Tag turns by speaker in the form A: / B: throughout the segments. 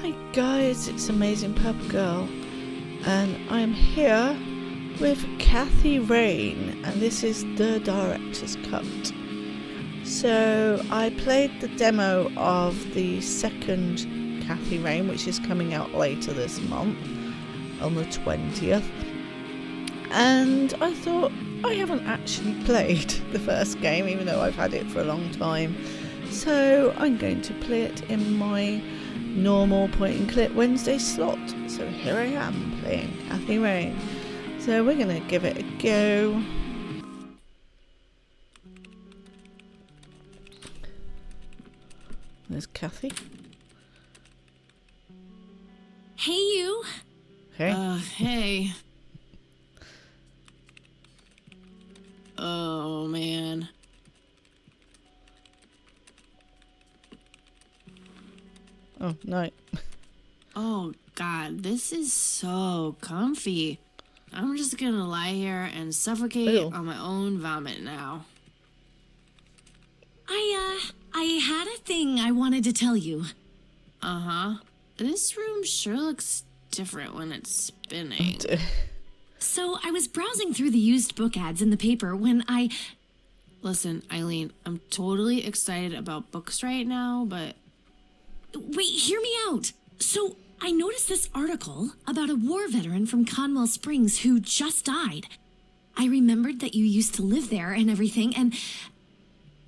A: Hi guys, it's Amazing Purple Girl, and I'm here with Kathy Rain, and this is the director's cut. So I played the demo of the second Kathy Rain, which is coming out later this month on the 20th, and I thought I haven't actually played the first game, even though I've had it for a long time, so I'm going to play it in my normal point and click Wednesday slot. So here I am playing Kathy Rain. So we're going to give it a go. There's Kathy.
B: Hey, you.
A: Hey.
B: Hey. Oh, man.
A: Oh, no.
B: Oh, God, this is so comfy. I'm just gonna lie here and suffocate
A: Ew.
B: on my own vomit now.
C: I had a thing I wanted to tell you.
B: Uh-huh. This room sure looks different when it's spinning.
C: So I was browsing through the used book ads in the paper when
B: Listen, Eileen, I'm totally excited about books right now, but...
C: Wait, hear me out. So I noticed this article about a war veteran from Conwell Springs who just died. I remembered that you used to live there and everything, and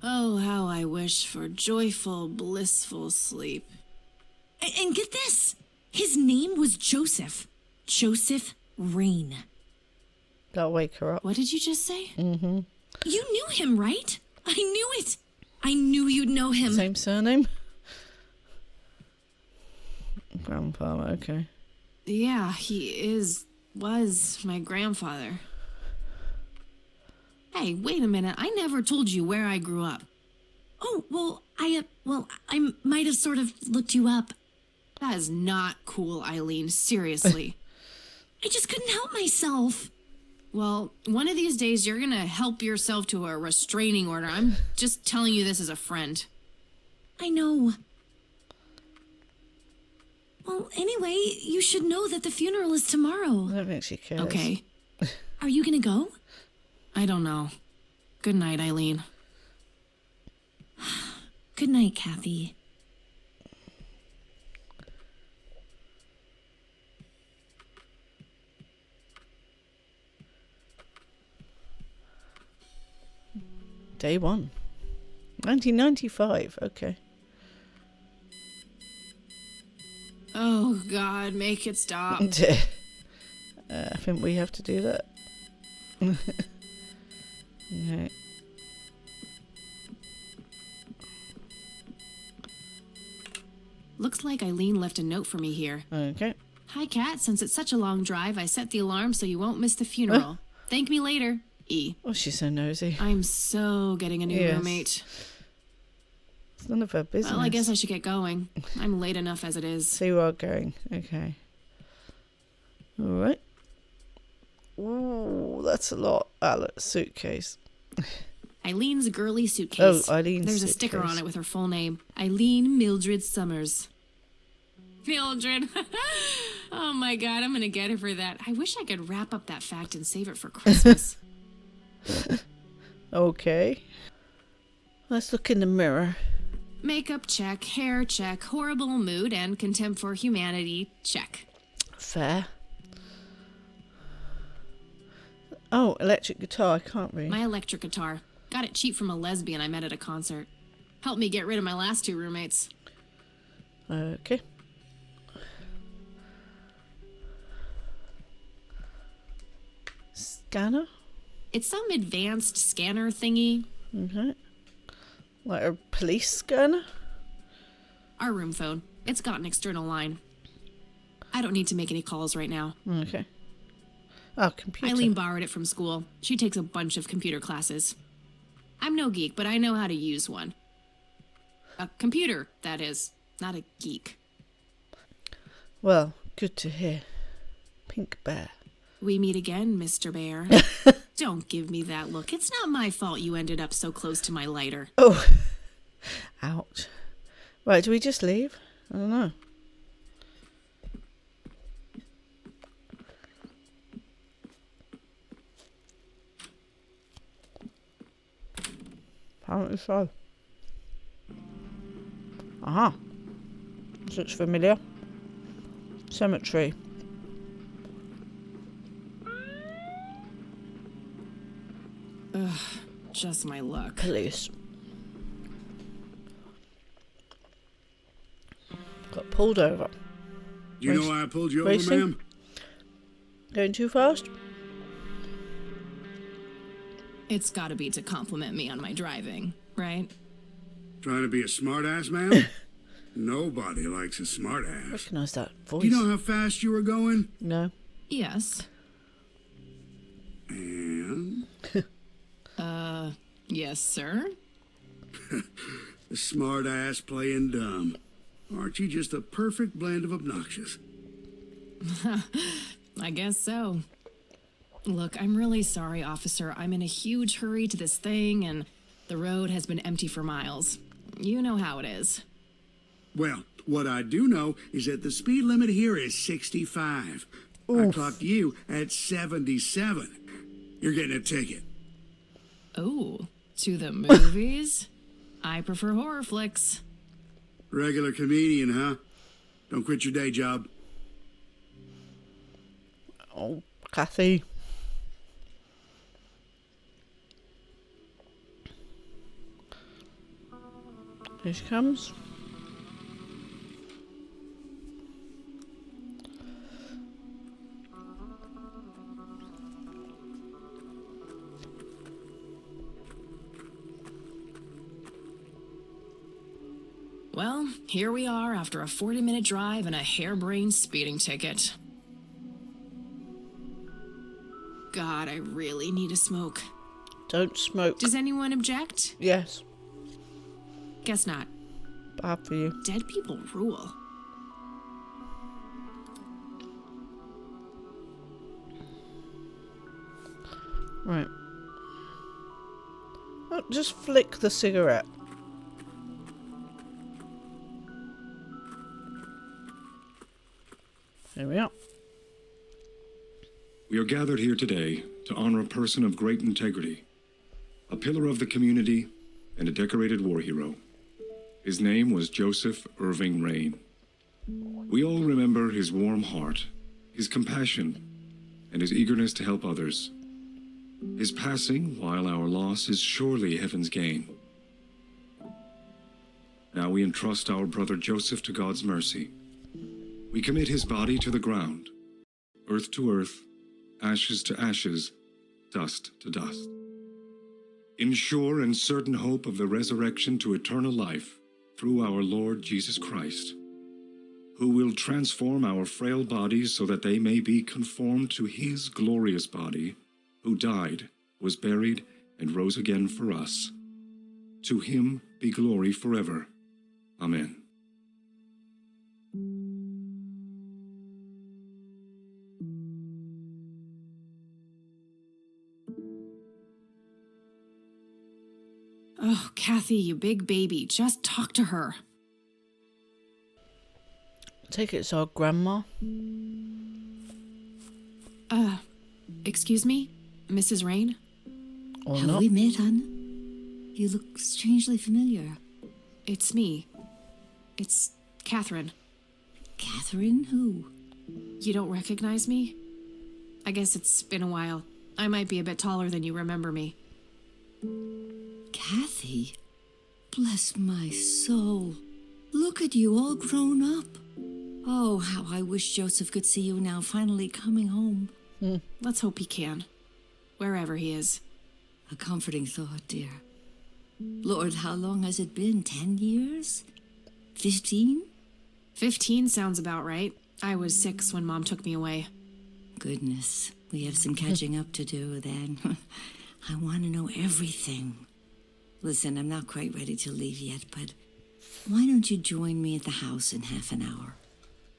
B: oh, how I wish for joyful, blissful sleep.
C: get this. His name was Joseph. Joseph Rain.
A: That'll wake her up.
B: What did you just say?
A: Mm-hmm.
C: You knew him, right? I knew it. I knew you'd know him.
A: Same surname? Grandfather, okay.
B: Yeah, he was my grandfather. Hey, wait a minute. I never told you where I grew up.
C: Oh, well, I might have sort of looked you up.
B: That is not cool, Eileen. Seriously.
C: I just couldn't help myself.
B: Well, one of these days you're gonna help yourself to a restraining order. I'm just telling you this as a friend.
C: I know. Well, anyway, you should know that the funeral is tomorrow.
A: I don't think she cares.
B: Okay.
C: Are you gonna go?
B: I don't know. Good night, Eileen.
C: Good night, Kathy.
A: Day 1. 1995, okay.
B: Oh, God, make it stop.
A: I think we have to do that. Okay.
B: Looks like Eileen left a note for me here.
A: Okay.
B: Hi, Kat. Since it's such a long drive, I set the alarm so you won't miss the funeral. Thank me later. E.
A: Oh, she's so nosy.
B: I'm so getting a new
A: Yes.
B: roommate.
A: It's none of her business.
B: Well, I guess I should get going. I'm late enough as it is.
A: So you are going. Okay. Alright. Ooh, that's a lot. Alex, suitcase.
B: Eileen's girly suitcase.
A: Oh, Eileen's
B: There's a
A: suitcase.
B: sticker on it with her full name. Eileen Mildred Summers. Mildred. Oh my God, I'm gonna get her for that. I wish I could wrap up that fact and save it for Christmas.
A: Okay. Let's look in the mirror.
B: Makeup check, hair check, horrible mood, and contempt for humanity check.
A: Fair. Oh, electric guitar. I can't read.
B: My electric guitar. Got it cheap from a lesbian I met at a concert. Helped me get rid of my last 2 roommates.
A: Okay. Scanner?
B: It's some advanced scanner thingy.
A: Okay. Like a police scanner?
B: Our room phone. It's got an external line. I don't need to make any calls right now.
A: Okay. Oh, computer.
B: Eileen borrowed it from school. She takes a bunch of computer classes. I'm no geek, but I know how to use one. A computer, that is. Not a geek.
A: Well, good to hear. Pink bear.
B: We meet again, Mr. Bear. Don't give me that look. It's not my fault you ended up so close to my lighter.
A: Oh. Ouch. Right, do we just leave? I don't know. Apparently so. Aha. This looks familiar. Cemetery.
B: Ugh, just my luck.
A: Police. Got pulled over.
D: You know why I pulled you over,
A: Racing?
D: ma'am?
A: Going too fast?
B: It's gotta be to compliment me on my driving, right?
D: Trying to be a smartass, ma'am? Nobody likes a smartass.
A: Recognise that voice.
D: Do you know how fast you were going?
A: No.
B: Yes.
D: And
B: Yes, sir.
D: a smartass playing dumb. Aren't you just a perfect blend of obnoxious?
B: I guess so. Look, I'm really sorry, officer. I'm in a huge hurry to this thing, and the road has been empty for miles. You know how it is.
D: Well, what I do know is that the speed limit here is 65. I clocked you at 77. You're getting a ticket.
B: Oh, to the movies? I prefer horror flicks.
D: Regular comedian, huh? Don't quit your day job.
A: Oh, Kathy. Here she comes.
B: Well, here we are after a 40-minute drive and a harebrained speeding ticket. God, I really need a smoke.
A: Don't smoke.
B: Does anyone object?
A: Yes.
B: Guess not.
A: Bad for you.
B: Dead people rule.
A: Right. Oh, just flick the cigarette. Here we are.
E: We are gathered here today to honor a person of great integrity, a pillar of the community, and a decorated war hero. His name was Joseph Irving Rain. We all remember his warm heart, his compassion, and his eagerness to help others. His passing, while our loss, is surely heaven's gain. Now we entrust our brother Joseph to God's mercy. We commit his body to the ground, earth to earth, ashes to ashes, dust to dust. In sure and certain hope of the resurrection to eternal life through our Lord Jesus Christ, who will transform our frail bodies so that they may be conformed to his glorious body, who died, was buried, and rose again for us. To him be glory forever. Amen.
B: Oh, Kathy, you big baby. Just talk to her.
A: Take it it's our grandma.
B: Excuse me? Mrs. Rain?
A: Or
F: Have
A: not.
F: we met, hon? You look strangely familiar.
B: It's me. It's Catherine.
F: Catherine, who?
B: You don't recognize me? I guess it's been a while. I might be a bit taller than you remember me.
F: Kathy? Bless my soul. Look at you, all grown up. Oh, how I wish Joseph could see you now, finally coming home.
B: Let's hope he can. Wherever he is.
F: A comforting thought, dear. Lord, how long has it been? 10 years? 15?
B: 15 sounds about right. I was 6 when Mom took me away.
F: Goodness, we have some catching up to do then. I want to know everything. Listen, I'm not quite ready to leave yet, but why don't you join me at the house in half an hour?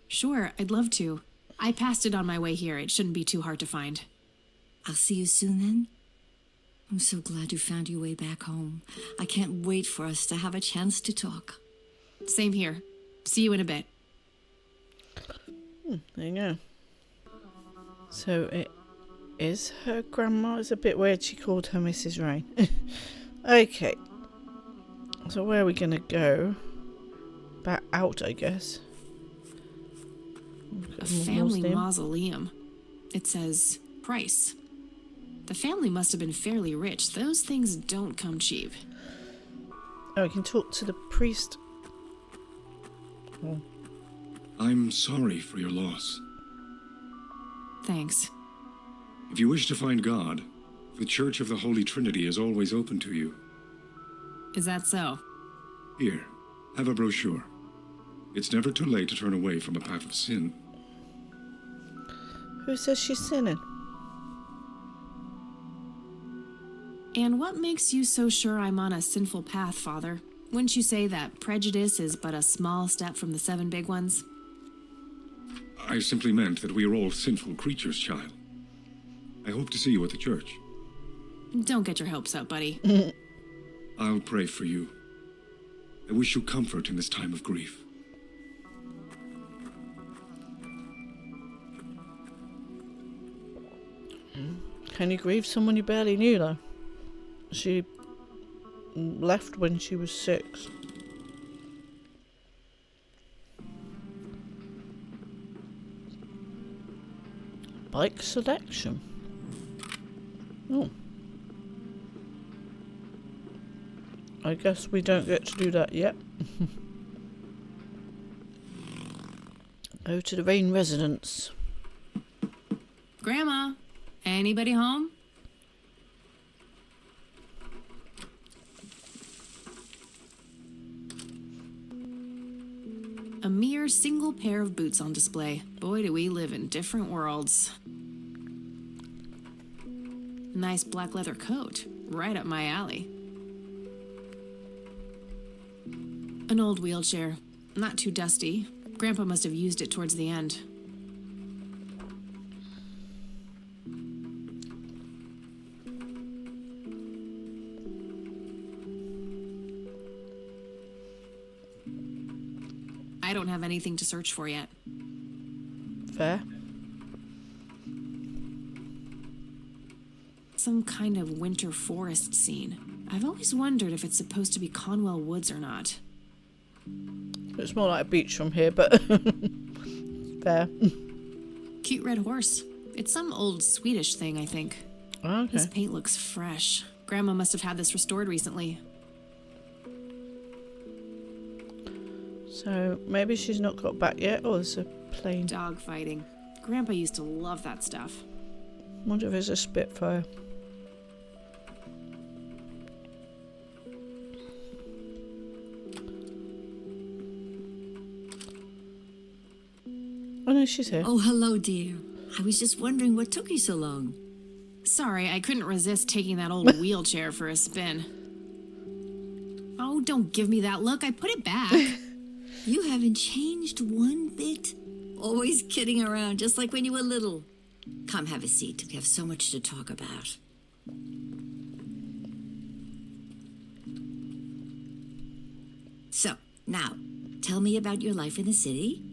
B: Sure, I'd love to. I passed it on my way here. It shouldn't be too hard to find.
F: I'll see you soon then. I'm so glad you found your way back home. I can't wait for us to have a chance to talk.
B: Same here. See you in a bit.
A: There you go. So it is her grandma. It's a bit weird she called her Mrs. Rain. Okay. So where are we gonna go? Back out, I guess.
B: A family mausoleum. It says price. The family must have been fairly rich. Those things don't come cheap.
A: Oh, we can talk to the priest. Oh.
E: I'm sorry for your loss.
B: Thanks.
E: If you wish to find God, the Church of the Holy Trinity is always open to you.
B: Is that so?
E: Here, have a brochure. It's never too late to turn away from a path of sin.
A: Who says she's sinning?
B: And what makes you so sure I'm on a sinful path, Father? Wouldn't you say that prejudice is but a small step from the 7 big ones?
E: I simply meant that we are all sinful creatures, child. I hope to see you at the church.
B: Don't get your hopes up, buddy.
E: I'll pray for you. I wish you comfort in this time of grief.
A: Can you grieve someone you barely knew, though? She left when she was 6. Bike selection. Oh. I guess we don't get to do that yet. Go to the Rain residence.
B: Grandma, anybody home? A mere single pair of boots on display. Boy, do we live in different worlds. Nice black leather coat. Right up my alley. An old wheelchair. Not too dusty. Grandpa must have used it towards the end. I don't have anything to search for yet.
A: Fair.
B: Some kind of winter forest scene. I've always wondered if it's supposed to be Conwell Woods or not.
A: It's more like a beach from here, but fair.
B: Cute red horse. It's some old Swedish thing, I think.
A: Okay.
B: This paint looks fresh. Grandma must have had this restored recently.
A: So maybe she's not got back yet, or it's a plane.
B: Dog fighting. Grandpa used to love that stuff.
A: Wonder if it's a Spitfire. Oh no, she's here.
F: Oh, hello, dear. I was just wondering what took you so long.
B: Sorry, I couldn't resist taking that old wheelchair for a spin. Oh, don't give me that look. I put it back.
F: You haven't changed one bit. Always kidding around, just like when you were little. Come have a seat. We have so much to talk about. So, now, tell me about your life in the city.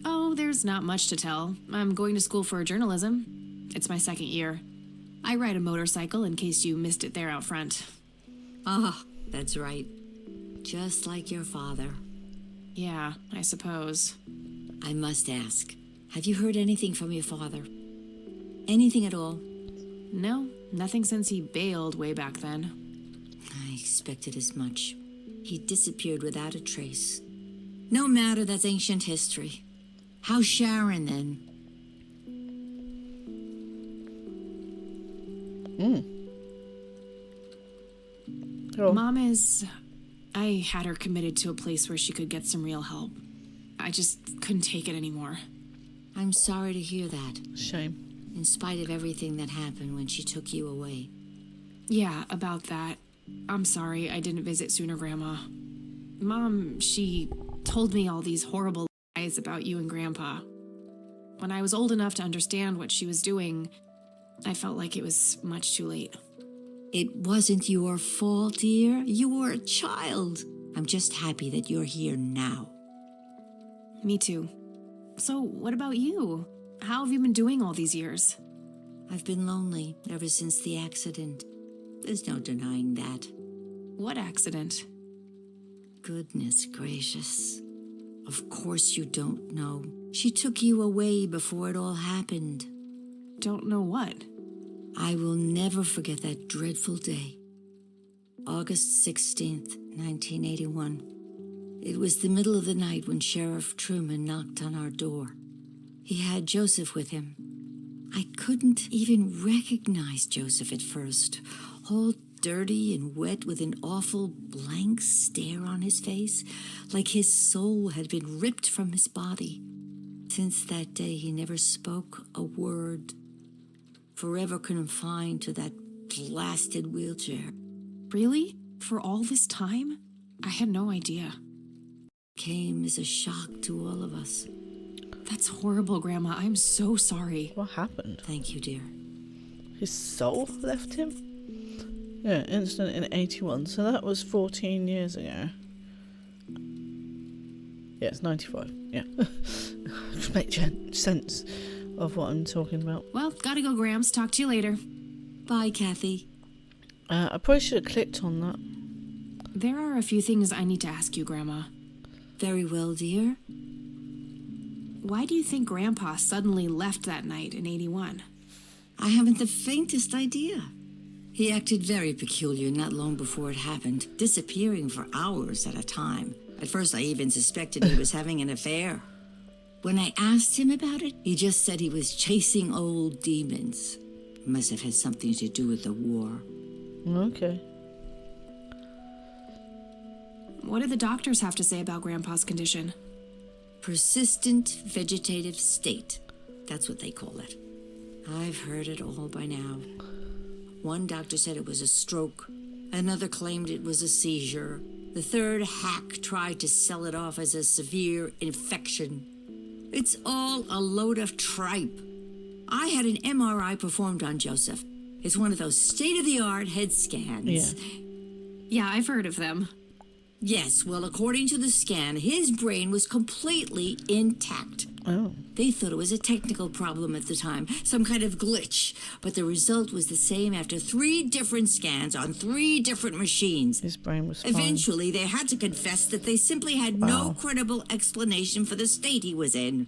B: Oh, there's not much to tell. I'm going to school for journalism. It's my 2nd year. I ride a motorcycle in case you missed it there out front.
F: Ah, that's right. Just like your father.
B: Yeah, I suppose.
F: I must ask, have you heard anything from your father? Anything at all?
B: No, nothing since he bailed way back then.
F: I expected as much. He disappeared without a trace. No matter, that's ancient history. How's Sharon, then?
A: Oh.
B: Mom is... I had her committed to a place where she could get some real help. I just couldn't take it anymore.
F: I'm sorry to hear that,
A: Shame.
F: in spite of everything that happened when she took you away.
B: Yeah, about that. I'm sorry I didn't visit sooner, Grandma. Mom, she told me all these horrible lies about you and Grandpa. When I was old enough to understand what she was doing, I felt like it was much too late.
F: It wasn't your fault, dear. You were a child. I'm just happy that you're here now.
B: Me too. So, what about you? How have you been doing all these years?
F: I've been lonely ever since the accident. There's no denying that.
B: What accident?
F: Goodness gracious. Of course you don't know. She took you away before it all happened.
B: Don't know what.
F: I will never forget that dreadful day. August 16th, 1981. It was the middle of the night when Sheriff Truman knocked on our door. He had Joseph with him. I couldn't even recognize Joseph at first, all dirty and wet with an awful blank stare on his face, like his soul had been ripped from his body. Since that day, he never spoke a word, forever confined to that blasted wheelchair.
B: Really? For all this time? I had no idea.
F: Came as a shock to all of us.
B: That's horrible, Grandma. I'm so sorry.
A: What happened?
F: Thank you, dear.
A: His soul left him? Yeah, incident in 81. So that was 14 years ago. Yeah, it's 95. Yeah. Just make sense of what I'm talking about.
B: Well, gotta go, Grams. Talk to you later.
F: Bye, Kathy.
A: I probably should have clicked on that.
B: There are a few things I need to ask you, Grandma.
F: Very well, dear.
B: Why do you think Grandpa suddenly left that night in 81?
F: I haven't the faintest idea. He acted very peculiar not long before it happened, disappearing for hours at a time. At first, I even suspected he was having an affair. When I asked him about it, he just said he was chasing old demons. Must have had something to do with the war.
A: Okay.
B: What do the doctors have to say about Grandpa's condition?
F: Persistent vegetative state. That's what they call it. I've heard it all by now. One doctor said it was a stroke. Another claimed it was a seizure. The third hack tried to sell it off as a severe infection. It's all a load of tripe. I had an MRI performed on Joseph. It's one of those state-of-the-art head scans.
B: Yeah, I've heard of them.
F: Yes, well, according to the scan, his brain was completely intact.
A: Oh.
F: They thought it was a technical problem at the time, some kind of glitch, but the result was the same after 3 different scans on 3 different machines.
A: His brain was fine.
F: Eventually, they had to confess that they simply had no credible explanation for the state he was in.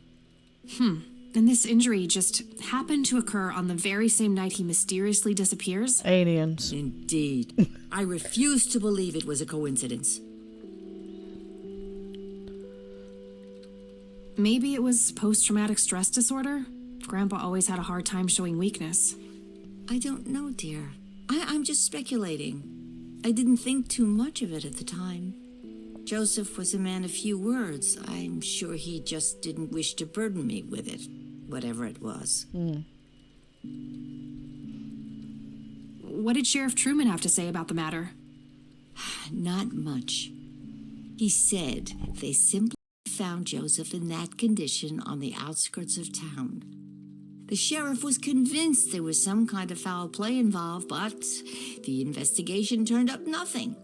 B: And this injury just happened to occur on the very same night he mysteriously disappears?
A: Aliens.
F: Indeed. I refuse to believe it was a coincidence.
B: Maybe it was post-traumatic stress disorder? Grandpa always had a hard time showing weakness.
F: I don't know, dear. I'm just speculating. I didn't think too much of it at the time. Joseph was a man of few words. I'm sure he just didn't wish to burden me with it, whatever it was.
B: What did Sheriff Truman have to say about the matter?
F: Not much. He said they simply found Joseph in that condition on the outskirts of town. The sheriff was convinced there was some kind of foul play involved, but the investigation turned up nothing.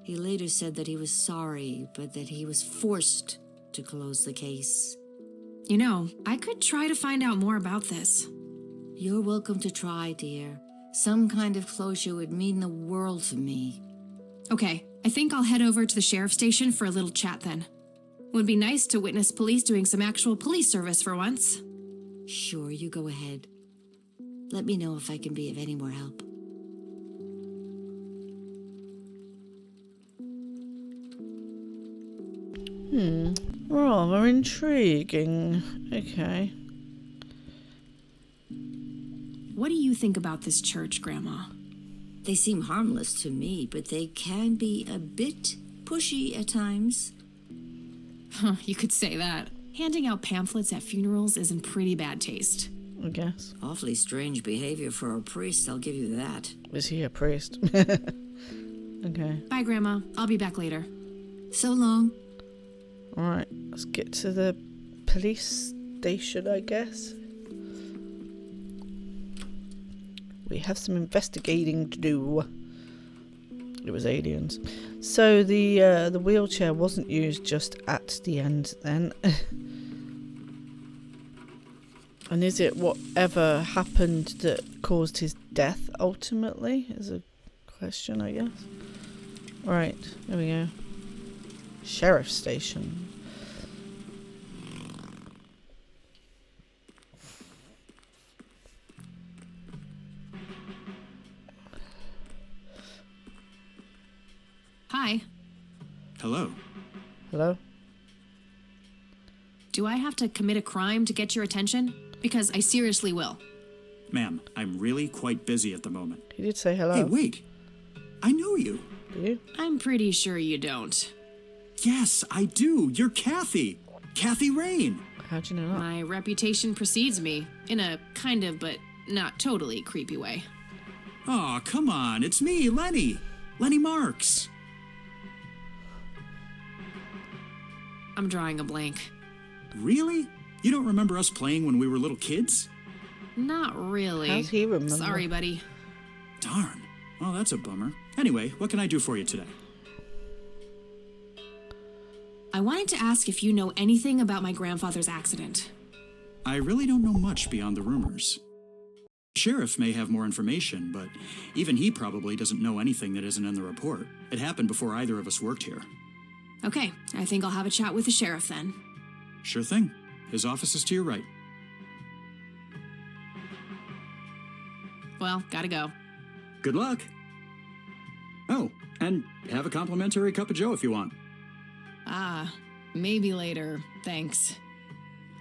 F: He later said that he was sorry, but that he was forced to close the case.
B: You know, I could try to find out more about this.
F: You're welcome to try, dear. Some kind of closure would mean the world to me.
B: Okay, I think I'll head over to the sheriff's station for a little chat then. Would be nice to witness police doing some actual police service for once.
F: Sure, you go ahead. Let me know if I can be of any more help.
A: Rather intriguing. Okay.
B: What do you think about this church, Grandma?
F: They seem harmless to me, but they can be a bit pushy at times.
B: Huh, you could say that. Handing out pamphlets at funerals is in pretty bad taste.
A: I guess.
F: Awfully strange behavior for a priest, I'll give you that.
A: Is he a priest? Okay.
B: Bye, Grandma. I'll be back later.
F: So long.
A: Alright, let's get to the police station, I guess. We have some investigating to do. It was aliens. So the wheelchair wasn't used just at the end then. And is it whatever happened that caused his death ultimately? Is a question, I guess. Right, there we go. sheriff station.
B: Hi.
G: Hello.
A: Hello?
B: Do I have to commit a crime to get your attention? Because I seriously will.
G: Ma'am, I'm really quite busy at the moment.
A: He did say hello.
G: Hey, wait. I know you.
A: Do you?
B: I'm pretty sure you don't.
G: Yes, I do. You're Kathy. Kathy Rain.
A: How'd you know that?
B: My reputation precedes me, in a kind of but not totally creepy way.
G: Aw, come on. It's me, Lenny. Lenny Marks.
B: I'm drawing a blank.
G: Really? You don't remember us playing when we were little kids?
B: Not really.
A: How's he remember?
B: Sorry, buddy.
G: Darn. Well, that's a bummer. Anyway, what can I do for you today?
B: I wanted to ask if you know anything about my grandfather's accident.
G: I really don't know much beyond the rumors. Sheriff may have more information, but even he probably doesn't know anything that isn't in the report. It happened before either of us worked here.
B: Okay, I think I'll have a chat with the sheriff then.
G: Sure thing. His office is to your right.
B: Well, gotta go.
G: Good luck. Oh, and have a complimentary cup of joe if you want.
B: Ah, maybe later. Thanks.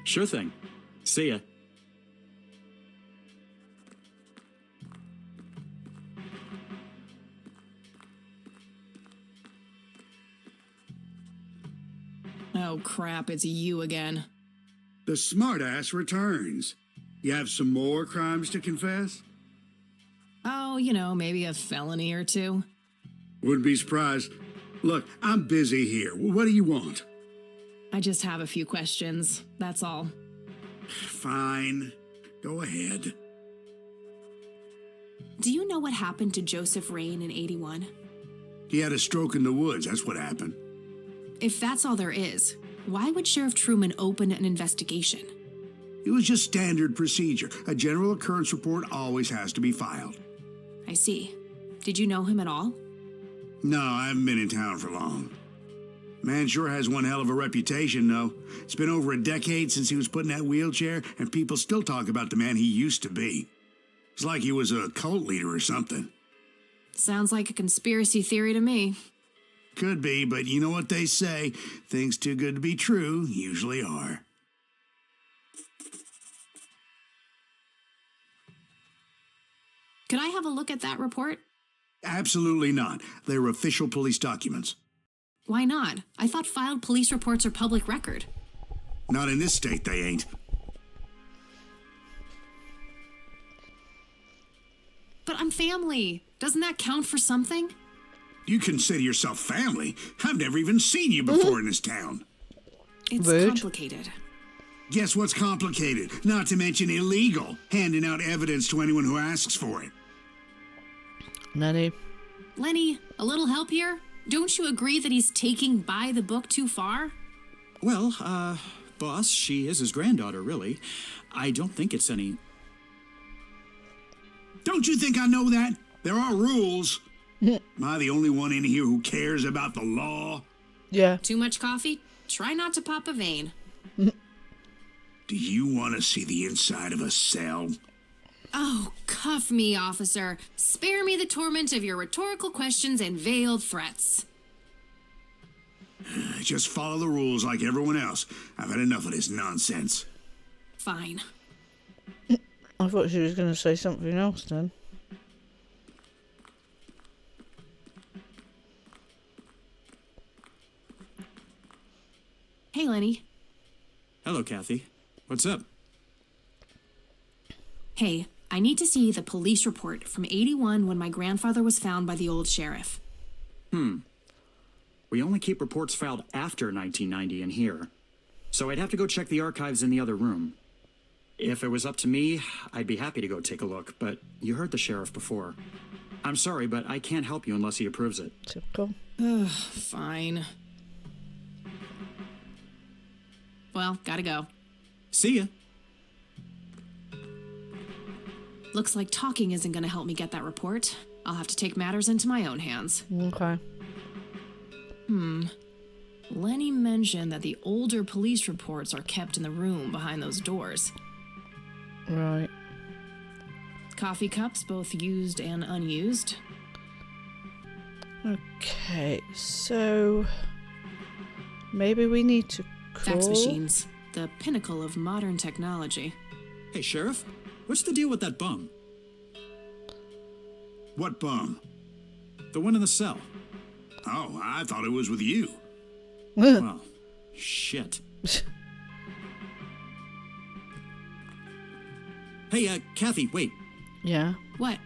G: Sure thing. See ya.
B: Oh crap, it's you again.
D: The smartass returns. You have some more crimes to confess?
B: Oh, you know, maybe a felony or two.
D: Wouldn't be surprised. Look, I'm busy here. What do you want?
B: I just have a few questions, that's all.
D: Fine. Go ahead.
B: Do you know what happened to Joseph Rain in 81?
D: He had a stroke in the woods. That's what happened.
B: If that's all there is, why would Sheriff Truman open an investigation?
D: It was just standard procedure. A general occurrence report always has to be filed.
B: I see. Did you know him at all?
D: No, I haven't been in town for long. Man sure has one hell of a reputation, though. It's been over a decade since he was put in that wheelchair, and people still talk about the man he used to be. It's like he was a cult leader or something.
B: Sounds like a conspiracy theory to me.
D: Could be, but you know what they say. Things too good to be true usually are.
B: Could I have a look at that report?
D: Absolutely not. They're official police documents.
B: Why not? I thought filed police reports are public record.
D: Not in this state, they ain't.
B: But I'm family. Doesn't that count for something?
D: You consider yourself family? I've never even seen you before in this town.
B: It's
A: Rude.
B: complicated.
D: Guess what's complicated? Not to mention illegal. Handing out evidence to anyone who asks for it.
A: Nanny.
B: Lenny, a little help here? Don't you agree that he's taking by the book too far?
G: Well, boss, she is his granddaughter, really. I don't think it's any...
D: Don't you think I know that? There are rules. Am I the only one in here who cares about the law?
A: Yeah.
B: Too much coffee? Try not to pop a vein.
D: Do you want to see the inside of a cell?
B: Oh, cuff me, officer. Spare me the torment of your rhetorical questions and veiled threats.
D: Just follow the rules like everyone else. I've had enough of this nonsense.
B: Fine.
A: I thought she was going to say something else then.
B: Hey, Lenny.
G: Hello, Kathy. What's up?
B: Hey, I need to see the police report from 81 when my grandfather was found by the old sheriff.
G: We only keep reports filed after 1990 in here, so I'd have to go check the archives in the other room. If it was up to me, I'd be happy to go take a look, but you heard the sheriff before. I'm sorry, but I can't help you unless he approves it.
A: Typical.
B: Fine. Well, gotta go.
G: See ya.
B: Looks like talking isn't gonna help me get that report. I'll have to take matters into my own hands.
A: Okay.
B: Lenny mentioned that the older police reports are kept in the room behind those doors.
A: Right.
B: Coffee cups, both used and unused.
A: Okay, so maybe we need to call...
B: Fax machines, the pinnacle of modern technology.
G: Hey, Sheriff, what's the deal with that bum?
D: What bum?
G: The one in the cell.
D: Oh, I thought it was with you.
G: Well, shit. Hey, Kathy, wait.
A: Yeah.
B: What?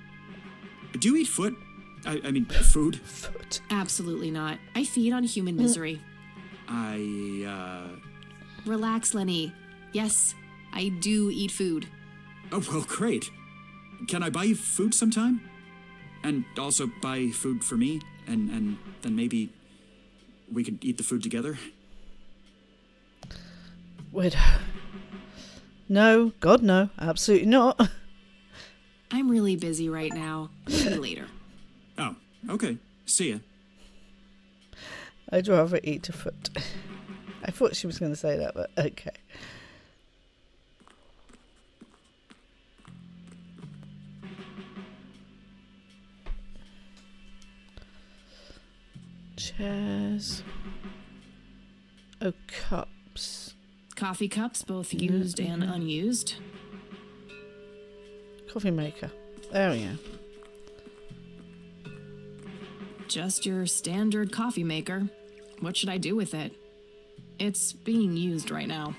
G: Do you eat foot? I mean, food?
A: Foot.
B: Absolutely not. I feed on human misery. Relax, Lenny. Yes, I do eat food.
G: Oh, well, great. Can I buy you food sometime? And also buy food for me? And then maybe we could eat the food together?
A: Wait. No, God, no. Absolutely not.
B: I'm really busy right now. Maybe later.
G: Oh, okay. See ya.
A: I'd rather eat a foot. I thought she was going to say that, but okay. Chairs. Oh, cups.
B: Coffee cups, both used and unused.
A: Coffee maker. There we go.
B: Just your standard coffee maker. What should I do with it? It's being used right now.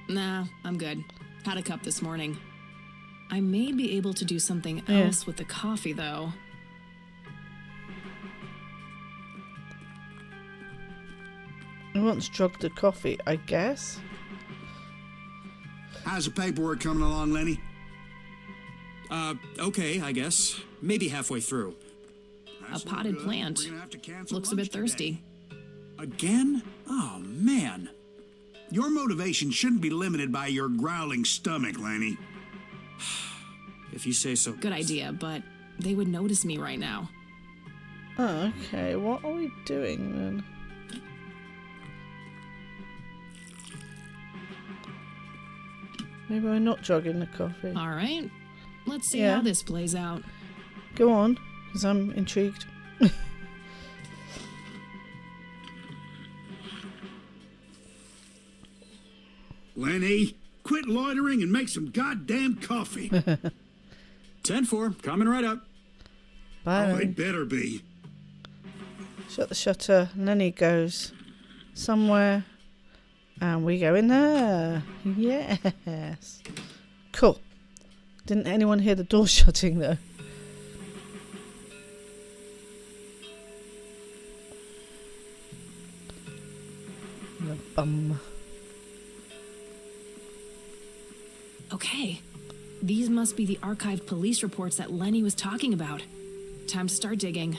B: Nah, I'm good. Had a cup this morning. I may be able to do something else with the coffee, though.
A: I once drugged the coffee, I guess.
D: How's the paperwork coming along, Lenny?
G: Okay, I guess. Maybe halfway through.
D: That's
B: A potted
D: no good.
B: plant.
D: We're gonna have to cancel
B: Looks a
D: lunch
B: bit thirsty.
D: today.
G: Again? Oh, man.
D: Your motivation shouldn't be limited by your growling stomach, Lenny.
G: If you say so.
B: Good idea, but they would notice me right now.
A: Oh, okay. What are we doing then? Maybe we're not drugging the coffee.
B: All right, let's see
A: Yeah.
B: how this plays out.
A: Go on, because I'm intrigued.
D: Lenny, quit loitering and make some goddamn coffee.
G: 10-4, coming right up.
A: Bye.
D: Oh, it better be.
A: Shut the shutter, and then he goes somewhere, and we go in there. Yes. Cool. Didn't anyone hear the door shutting though? The bum.
B: Okay, these must be the archived police reports that Lenny was talking about. Time to start digging.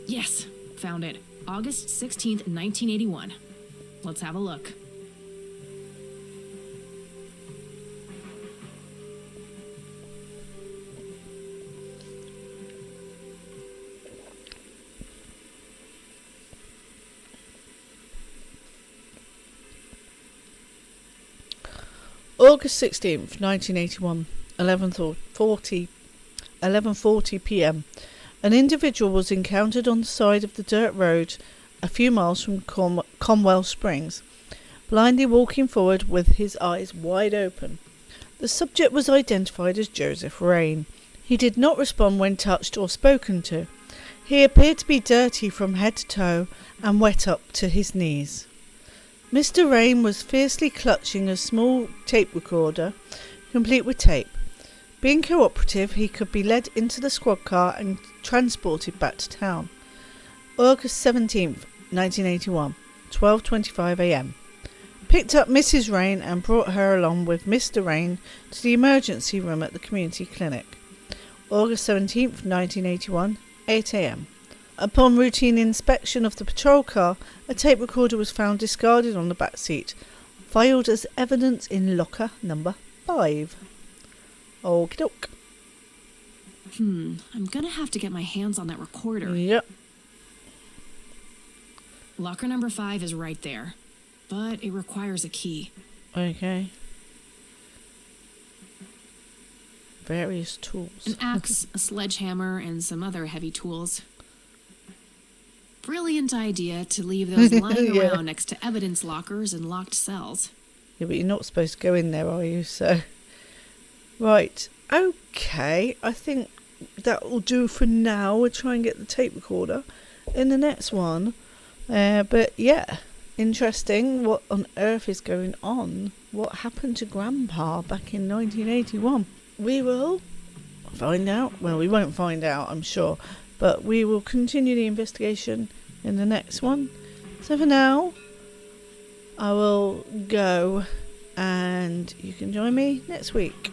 B: Yes, found it. August 16th, 1981. Let's have a look.
A: August 16th, 1981, 11:40 p.m. An individual was encountered on the side of the dirt road a few miles from Conwell Springs, blindly walking forward with his eyes wide open. The subject was identified as Joseph Rain. He did not respond when touched or spoken to. He appeared to be dirty from head to toe and wet up to his knees. Mr. Rain was fiercely clutching a small tape recorder, complete with tape. Being cooperative, he could be led into the squad car and transported back to town. August 17th, 1981, 12:25 a.m. Picked up Mrs. Rain and brought her along with Mr. Rain to the emergency room at the community clinic. August 17th, 1981, 8 a.m. Upon routine inspection of the patrol car, a tape recorder was found discarded on the back seat, filed as evidence in locker number 5. Okie doke.
B: I'm gonna have to get my hands on that recorder.
A: Yep.
B: Locker number 5 is right there, but it requires a key.
A: Okay. Various tools.
B: An axe, a sledgehammer, and some other heavy tools. Brilliant idea to leave those lying
A: Yeah.
B: around next to evidence lockers and locked cells.
A: Yeah, but you're not supposed to go in there, are you? So, right. Okay. I think that will do for now. We'll try and get the tape recorder in the next one. But yeah, interesting. What on earth is going on? What happened to Grandpa back in 1981? We will find out. Well, we won't find out, I'm sure. But we will continue the investigation in the next one. So for now, I will go and you can join me next week.